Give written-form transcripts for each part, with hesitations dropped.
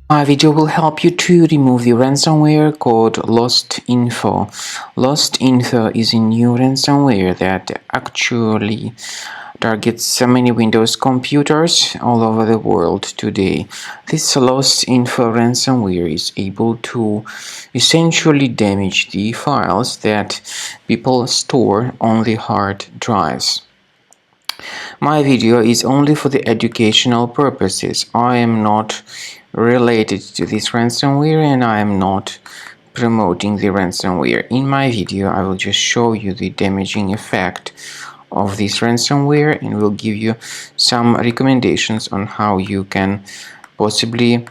My video will help you to remove the ransomware called LostInfo. LostInfo is a new ransomware that actually targets many Windows computers all over the world today. This LostInfo ransomware is able to essentially damage the files that people store on the hard drives. My video is only for the educational purposes. I am not related to this ransomware and I am not promoting the ransomware. In my video, I will just show you the damaging effect of this ransomware and will give you some recommendations on how you can possibly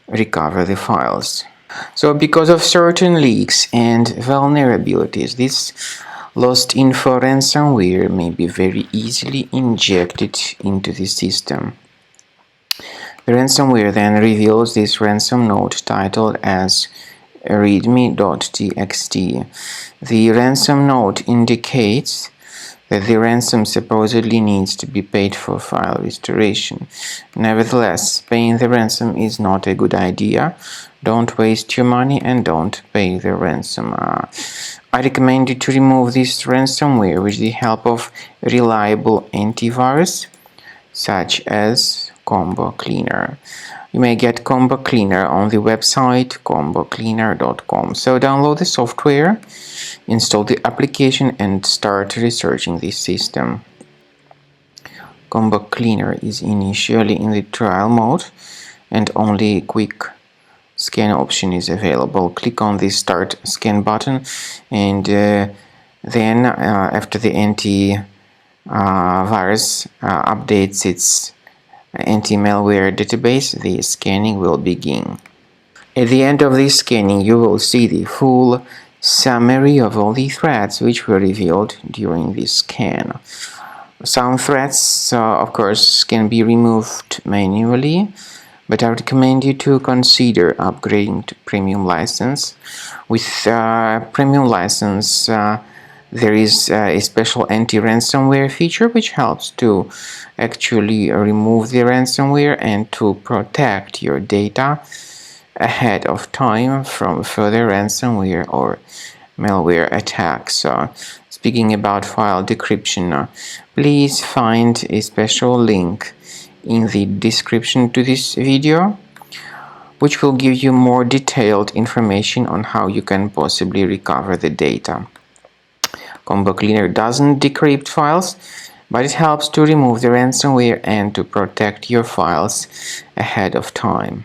recover the files. So because of certain leaks and vulnerabilities, this LostInfo ransomware may be very easily injected into the system. The ransomware then reveals this ransom note titled as readme.txt. The ransom note indicates that the ransom supposedly needs to be paid for file restoration. Nevertheless, paying the ransom is not a good idea. Don't waste your money and don't pay the ransom. I recommend you to remove this ransomware with the help of reliable antivirus such as Combo Cleaner. You may get Combo Cleaner on the website combocleaner.com. So download the software, install the application and start researching this system. Combo Cleaner is initially in the trial mode and only a quick scan option is available. Click on the Start Scan button and then after the antivirus updates its anti-malware database, the scanning will begin. At the end of this scanning, you will see the full summary of all the threats which were revealed during this scan. Some threats, of course, can be removed manually, but I recommend you to consider upgrading to premium license. With premium license, there is a special anti-ransomware feature which helps to actually remove the ransomware and to protect your data ahead of time from further ransomware or malware attacks. Speaking about file decryption, please find a special link in the description to this video, which will give you more detailed information on how you can possibly recover the data. Combo Cleaner doesn't decrypt files, but it helps to remove the ransomware and to protect your files ahead of time.